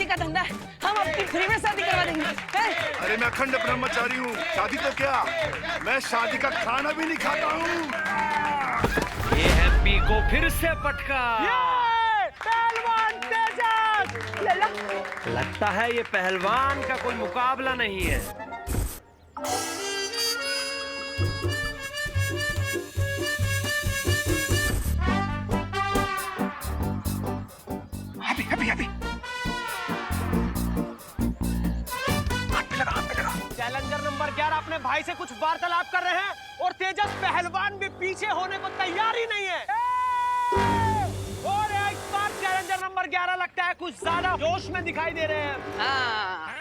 का धंधा है, हम अपनी फ्री में शादी करवा देंगे। अरे मैं अखंड ब्रह्मचारी हूँ, शादी तो क्या, मैं शादी का खाना भी नहीं खाता हूँ। ये हैप्पी को फिर से पटका। पहलवान तेजस! लगता है ये पहलवान का कोई मुकाबला नहीं है। चैलेंजर नंबर 11 अपने भाई से कुछ वार्तालाप कर रहे हैं और तेजस पहलवान भी पीछे होने को तैयार ही नहीं है। और इस बार चैलेंजर नंबर 11 लगता है कुछ ज्यादा जोश में दिखाई दे रहे हैं। हाँ,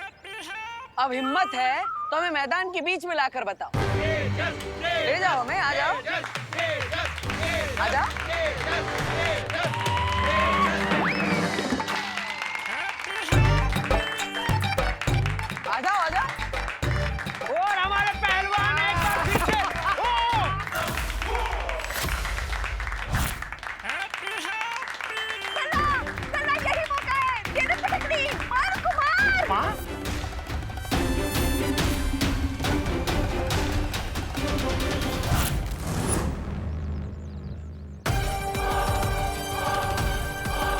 अब हिम्मत है तो हमें मैदान के बीच में लाकर बताओ। ले जाओ हमें, आ जाओ, आ जाओ। आ जाओ, आ जाओ। और हमारे पहलवान एक बार फिर से यही मौका है, दे दे पटकनी, मार कुमार।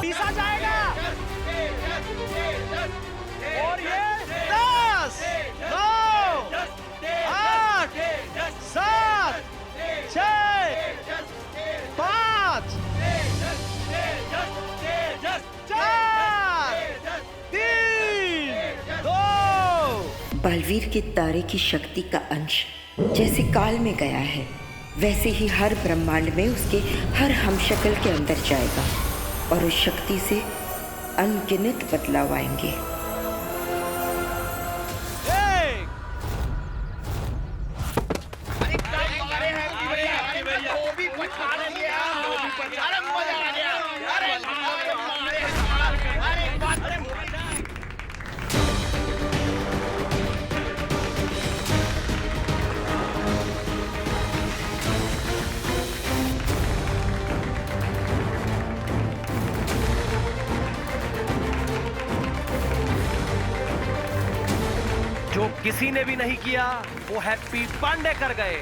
पीसा जाएगा। और ये 10, 9, 8, 7, 6, 5, 4, 3, 2। बालवीर के तारे की शक्ति का अंश जैसे काल में गया है, वैसे ही हर ब्रह्मांड में उसके हर हमशक्ल के अंदर जाएगा और उस शक्ति से अनगिनत बदलाव आएंगे। जो किसी ने भी नहीं किया वो हैप्पी पांडे कर गए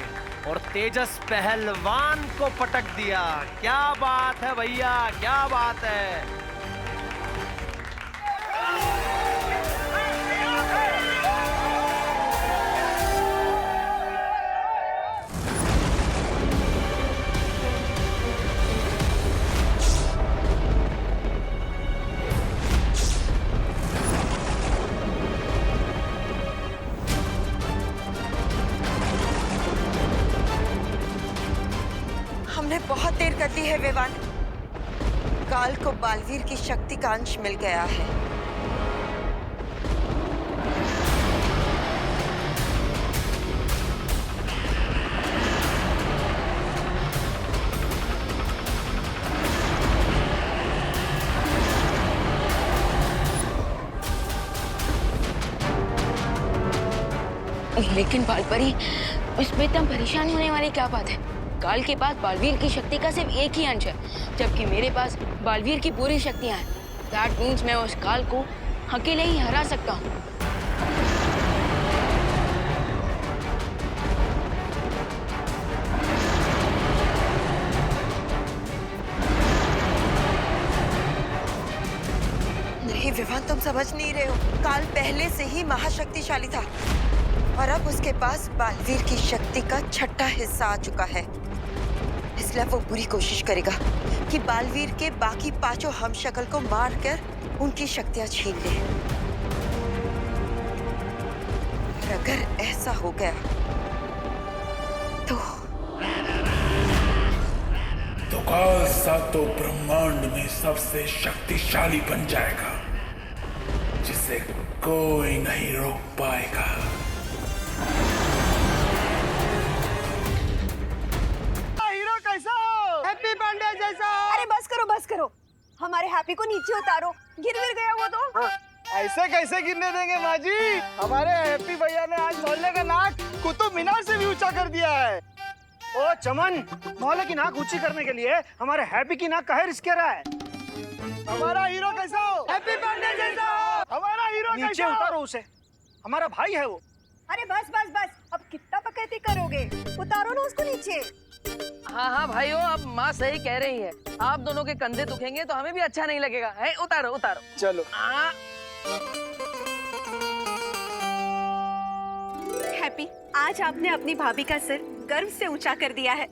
और तेजस पहलवान को पटक दिया। क्या बात है भैया, क्या बात है। हमने बहुत देर कर दी है विवान। काल को बालवीर की शक्ति का अंश मिल गया है। लेकिन बालपरी, उसमें इतना परेशान होने वाली क्या बात है? काल के पास बालवीर की शक्ति का सिर्फ एक ही अंश है, जबकि मेरे पास बालवीर की पूरी शक्तियां हैं। दैट मीन्स मैं उस काल को अकेले ही हरा सकता हूँ। नहीं विवान, तुम समझ नहीं रहे हो। काल पहले से ही महाशक्तिशाली था और अब उसके पास बालवीर की शक्ति का छठा हिस्सा आ चुका है। इसलिए वो पूरी कोशिश करेगा कि बालवीर के बाकी पांचों हमशक्ल को मारकर उनकी शक्तियां छीन ले। और अगर ऐसा हो गया तो काल सातों ब्रह्मांड में सबसे शक्तिशाली बन जाएगा, जिसे कोई नहीं रोक पाएगा। हैप्पी पांडे जैसा। अरे बस करो, हमारे हैप्पी को नीचे उतारो, गिर गया वो तो। ऐसे कैसे गिरने देंगे माँ जी? हमारे हैप्पी भैया ने आज मोहल्ले का नाक कुतुब मीनार से भी ऊंचा कर दिया है। ओ चमन, मोहल्ले की नाक ऊंची करने के लिए हमारे हैप्पी की नाक काहे रिस्क रहा है? हमारा हीरो कैसा हो? हैप्पी पांडे जैसा हो। हमारा हीरो नीचे उतारो उसे, हमारा भाई है वो। अरे बस बस बस, अब कितना बकैती करोगे? उतारो ना उसको नीचे। हाँ हाँ भाइयों, अब माँ सही कह रही है। आप दोनों के कंधे दुखेंगे तो हमें भी अच्छा नहीं लगेगा। है, उतारो उतारो। चलो। हैप्पी, आज आपने अपनी भाभी का सिर गर्व से ऊंचा कर दिया है।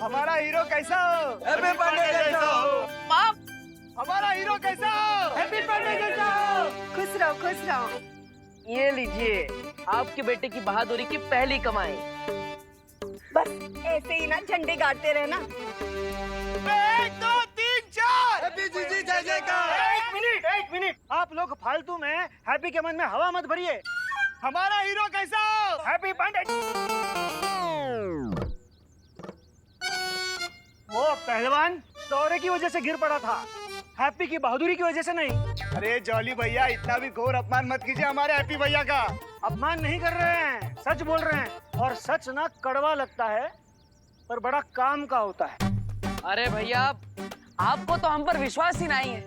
हमारा हीरो कैसा हो? हैप्पी बर्थडे जैसा हो। माँ, हमारा हीरो कैसा हो? हैप्पी बर्थडे जैसा हो। खुश रहो खुश रहो। ये लीजिए आपके बेटे की बहादुरी की पहली कमाई। बस ऐसे ही ना झंडे गाड़ते रहना। 1 2 3 4 हैप्पी जीजी जय जयकार। एक मिनट, आप लोग फालतू में हैप्पी के मन में हवा मत भरिए। हमारा हीरो कैसा हो? Happy birthday. वो पहलवान दौरे की वजह से गिर पड़ा था, हैप्पी की बहादुरी की वजह से नहीं। अरे जॉली भैया, इतना भी घोर अपमान मत कीजिए हमारे हैप्पी भैया का। अपमान नहीं कर रहे हैं, सच बोल रहे हैं। और सच ना कड़वा लगता है पर बड़ा काम का होता है। अरे भैया, आपको तो हम पर विश्वास ही नहीं है।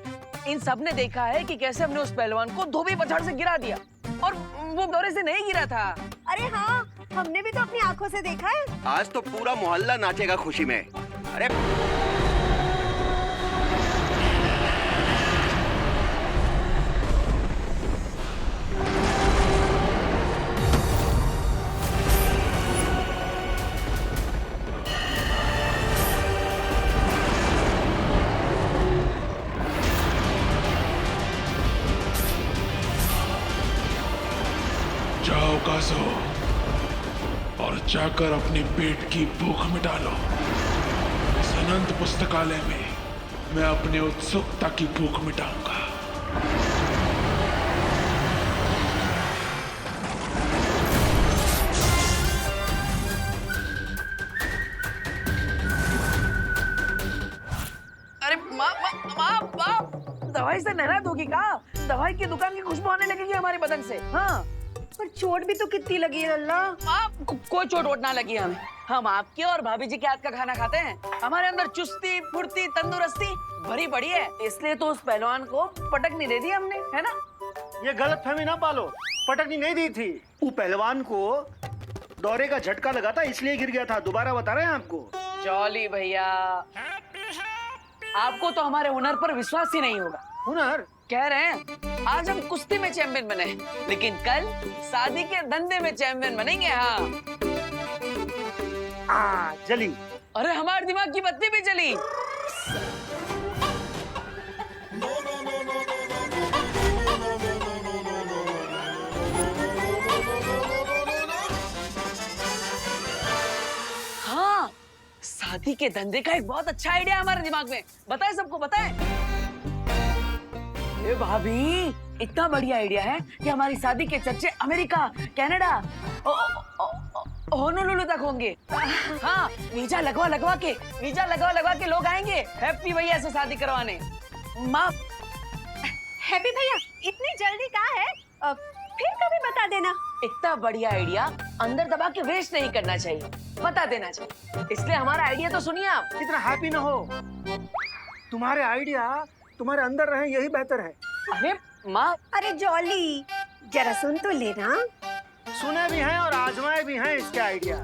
इन सब ने देखा है कि कैसे हमने उस पहलवान को धोबी पछाड़ से गिरा दिया, और वो दौरे से नहीं गिरा था। अरे हाँ, हमने भी तो अपनी आंखों से देखा है। आज तो पूरा मोहल्ला नाचेगा खुशी में। अरे जाओ काजो और जाकर अपने पेट की भूख मिटा लो। इस अनंत पुस्तकालय में मैं अपनी उत्सुकता की भूख मिटाऊंगा। अरे माँ, दवाई से नहरा दोगी का? दवाई की दुकान की खुशबू आने लगेगी हमारे बदन से। हाँ, पर चोट भी तो कितनी लगी है लल्ला। कोई चोट वोट ना लगी हमें। हम आपके और भाभी जी के हाथ का खाना खाते हैं। हमारे अंदर चुस्ती, फुर्ती, तंदुरुस्ती भरी पड़ी है। इसलिए तो उस पहलवान को पटकनी दे दी हमने, है ना? ये गलत फहमी ना पालो, पटकनी नहीं दी थी। वो पहलवान को दौरे का झटका लगा था, इसलिए गिर गया था। दोबारा बता रहे हैं आपको। जॉली भैया, आपको तो हमारे हुनर पर विश्वास ही नहीं होगा। हुनर? कह रहे हैं आज हम कुश्ती में चैंपियन बने, लेकिन कल शादी के धंधे में चैंपियन बनेंगे। हाँ, जली। अरे हमारे दिमाग की बत्ती भी जली। हाँ, शादी के धंधे का एक बहुत अच्छा आइडिया है हमारे दिमाग में। बताए सबको, बताए। भाभी, इतना बढ़िया आइडिया है कि हमारी शादी के चर्चे अमेरिका, कनाडा, होनोलुलु तक होंगे। हाँ, वीजा लगवा के लोग आएंगे हैप्पी भैया से शादी करवाने। माँ, हैप्पी भैया, इतनी जल्दी कहाँ है? फिर कभी बता देना। इतना बढ़िया आइडिया अंदर दबा के वेस्ट नहीं करना चाहिए, बता देना चाहिए। इसलिए हमारा आइडिया तो सुनिए आप। इतना हैप्पी ना हो, तुम्हारे आइडिया तुम्हारे अंदर रहे यही बेहतर है। अरे माँ, अरे जॉली, जरा सुन तो लेना। सुने भी हैं और आजमाए भी हैं इसके आइडिया।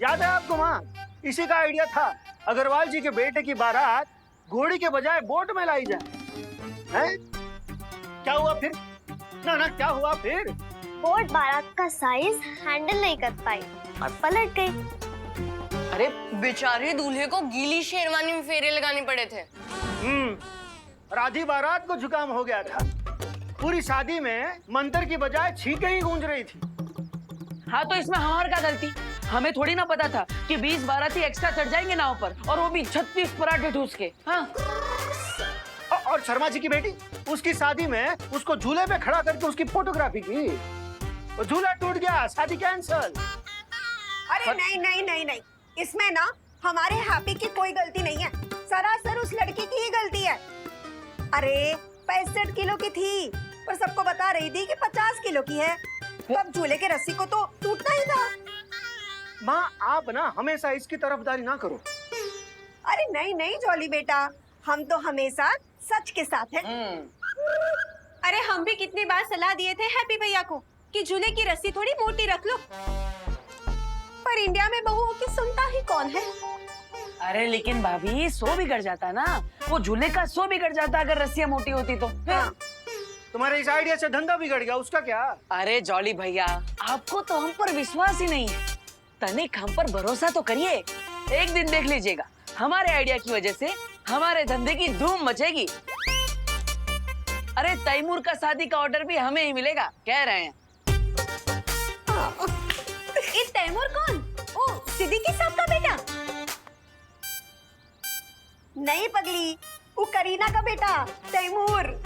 याद है आपको माँ, इसी का आइडिया था अग्रवाल जी के बेटे की बारात घोड़ी के बजाय बोट में लाई जाए। हैं? क्या हुआ फिर? ना क्या हुआ फिर? बोट बारात का साइज हैंडल नहीं कर पाई और पलट गई। अरे बेचारे दूल्हे को गीली शेरवानी में फेरे लगाने पड़े थे। राधी बारात को जुकाम हो गया था। पूरी शादी में मंत्र की बजाय छींकें ही गूंज रही थी। हाँ, तो इसमें हमारी क्या गलती? हमें थोड़ी ना पता था कि 20 बाराती एक्स्ट्रा चढ़ जाएंगे नाव पर, और वो भी 36 पराठे ठूस के। हाँ, और शर्मा जी की बेटी, उसकी शादी में उसको झूले पे खड़ा करके उसकी फोटोग्राफी की। वो झूला टूट गया, शादी कैंसल। अरे नहीं, इसमें ना हमारे हैप्पी की कोई गलती नहीं है। सरासर उस लड़की की ही गलती है। अरे 65 किलो की थी, पर सबको बता रही थी कि 50 किलो की है। तब झूले के रस्सी को तो टूटना ही था। माँ, आप ना हमेशा इसकी तरफदारी ना करो। अरे नहीं जॉली बेटा, हम तो हमेशा सच के साथ हैं। अरे हम भी कितनी बार सलाह दिए थे हैप्पी भैया को कि झूले की रस्सी थोड़ी मोटी रख लो, पर इंडिया में बहुओं की सुनता ही कौन है। अरे लेकिन भाभी सो बिगड़ जाता ना, वो झूले का सो बिगड़ जाता अगर रस्सियाँ मोटी होती तो। हाँ। तुम्हारे इस आइडिया से धंधा बिगड़ गया, उसका क्या? अरे जॉली भैया, आपको तो हम पर विश्वास ही नहीं है। तनिक हम पर भरोसा तो करिए, एक दिन देख लीजिएगा हमारे आइडिया की वजह से हमारे धंधे की धूम मचेगी। अरे तैमूर का शादी का ऑर्डर भी हमें ही मिलेगा, कह रहे हैं। ये तैमूर कौन? ओ सिद्दीकी साहब का बेटा? नहीं पगली, वो करीना का बेटा तैमूर।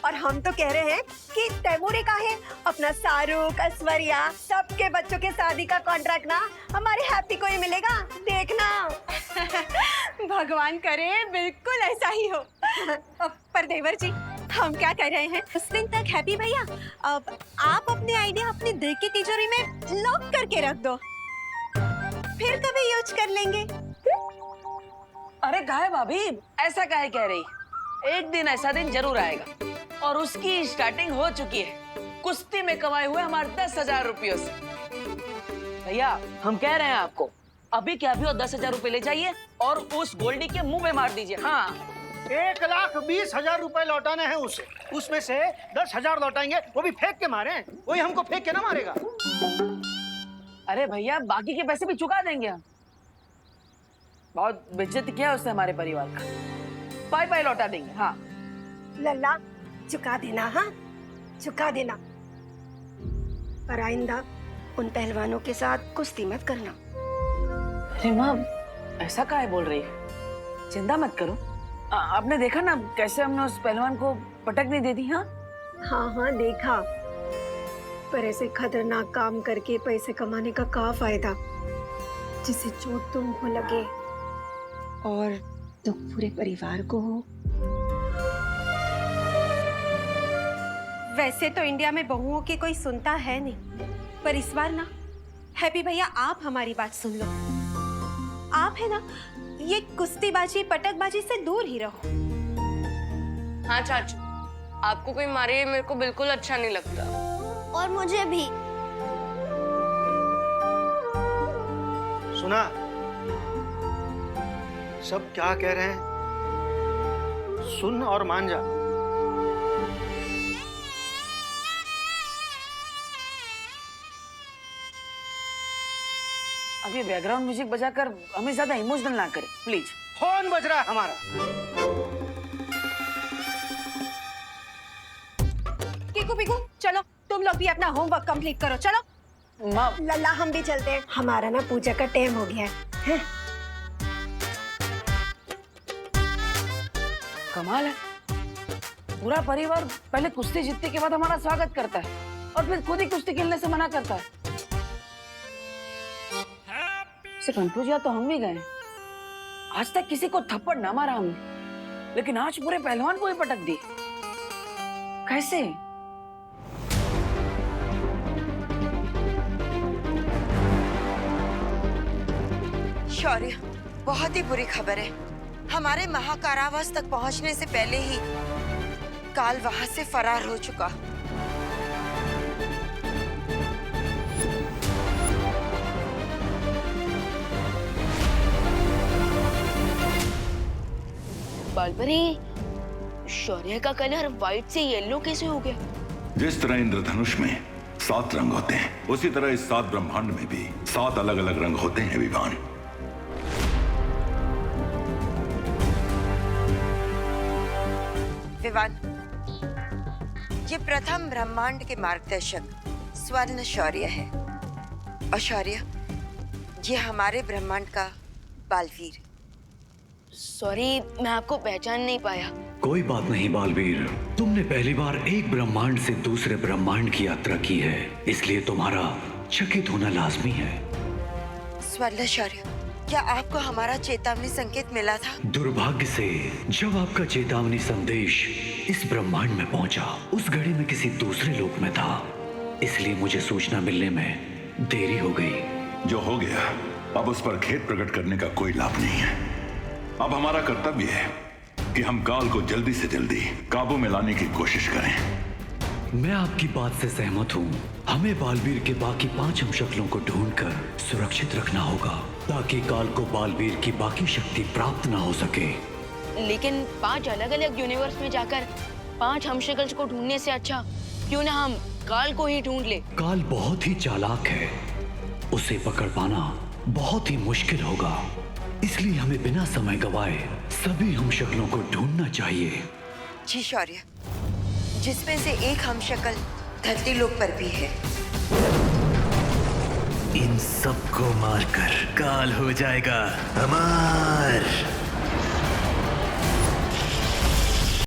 और हम तो कह रहे हैं कि तैमूर का है अपना शाहरुख, ऐश्वर्या सबके बच्चों के शादी का कॉन्ट्रैक्ट ना हमारे हैप्पी को ही मिलेगा, देखना। भगवान करे बिल्कुल ऐसा ही हो। पर देवर जी, हम क्या कर रहे हैं, उस दिन तक हैप्पी भैया अब आप अपने आइडिया अपने दिल की तिजोरी में लॉक करके रख दो, फिर कभी यूज कर लेंगे। अरे काहे भाभी, ऐसा काहे कह रही? एक दिन ऐसा दिन जरूर आएगा और उसकी स्टार्टिंग हो चुकी है कुश्ती में कमाए हुए हमारे 10,000 रुपयों से। भैया हम कह रहे हैं आपको, अभी क्या अभी 10,000 रुपए ले जाइए और उस गोल्डी के मुंह में मार दीजिए। हाँ, 1,20,000 रुपए लौटाने हैं उसे, उसमें से 10,000 लौटाएंगे, वो भी फेंक के मारे, वही हमको फेंक के ना मारेगा। अरे भैया बाकी के पैसे भी चुका देंगे हम। बहुत बेइज्जती किया उसने हमारे परिवार का, पाई पाई लौटा देंगे। हाँ लल्ला चुका देना, हाँ चुका देना, पर आइंदा उन पहलवानों के साथ कुश्ती मत करना। अरे माँ ऐसा काहे बोल रही है, चिंता मत करो। आपने देखा ना कैसे हमने उस पहलवान को पटकने दे दी। हाँ हाँ देखा, पर ऐसे खतरनाक काम करके पैसे कमाने का क्या फायदा, जिससे चोट तुमको लगे और दुख पूरे परिवार को हो। वैसे तो इंडिया में बहुओं की कोई सुनता है नहीं, पर इस बार ना हैप्पी भैया आप हमारी बात सुन लो। आप है ना ये कुश्तीबाजी पटकबाजी से दूर ही रहो। हाँ चाचू, आपको कोई मारे मेरे को बिल्कुल अच्छा नहीं लगता। और मुझे भी। सुना सब क्या कह रहे हैं, सुन और मान जा। अब ये बैकग्राउंड म्यूजिक बजाकर हमें ज्यादा इमोशनल ना करें प्लीज। फोन बज रहा है हमारा। कीकू पीकू चलो, तुम लोग भी अपना होमवर्क कंप्लीट करो। चलो माँ, लल्ला हम भी चलते हैं, हमारा ना पूजा का टाइम हो गया है। कमाल है, पूरा परिवार पहले कुश्ती जीतने के बाद हमारा स्वागत करता है और फिर खुद ही कुश्ती खेलने से मना करता है। से कंफ्यूज या तो हम भी गए, आज तक किसी को थप्पड़ ना मारा हमने, लेकिन आज पूरे पहलवान को ही पटक दी। कैसे? शौर्य, बहुत ही बुरी खबर है। हमारे महाकारावास तक पहुंचने से पहले ही काल वहां से फरार हो चुका। बालपरी, शौर्य का कलर व्हाइट से येलो कैसे हो गया? जिस तरह इंद्रधनुष में 7 रंग होते हैं, उसी तरह इस 7 ब्रह्मांड में भी 7 अलग अलग रंग होते हैं विवान। विवान, ये प्रथम ब्रह्मांड के मार्गदर्शक स्वर्ण शौर्य है, और शौर्य ये हमारे ब्रह्मांड का बालवीर। सॉरी, मैं आपको पहचान नहीं पाया। कोई बात नहीं बालवीर, तुमने पहली बार एक ब्रह्मांड से दूसरे ब्रह्मांड की यात्रा की है, इसलिए तुम्हारा चकित होना लाजमी है। स्वर्ण शौर्य, क्या आपको हमारा चेतावनी संकेत मिला था? दुर्भाग्य से जब आपका चेतावनी संदेश इस ब्रह्मांड में पहुंचा, उस घड़ी में किसी दूसरे लोक में था, इसलिए मुझे सूचना मिलने में देरी हो गई। जो हो गया, अब उस पर खेद प्रकट करने का कोई लाभ नहीं है। अब हमारा कर्तव्य है कि हम काल को जल्दी से जल्दी काबू में लाने की कोशिश करें। मैं आपकी बात से सहमत हूँ। हमें बालवीर के बाकी 5 हमशक्लों को ढूंढकर सुरक्षित रखना होगा ताकि काल को बालवीर की बाकी शक्ति प्राप्त ना हो सके। लेकिन 5 अलग अलग यूनिवर्स में जाकर 5 हमशक्ल्स को ढूंढने से अच्छा क्यों ना हम काल को ही ढूंढ ले। काल बहुत ही चालाक है, उसे पकड़ पाना बहुत ही मुश्किल होगा, इसलिए हमें बिना समय गवाए सभी हमशक्लों को ढूंढना चाहिए। जी शौर्य, जिसमें से एक हमशक्ल धरती लोक पर भी है। इन सबको मारकर काल हो जाएगा हमार।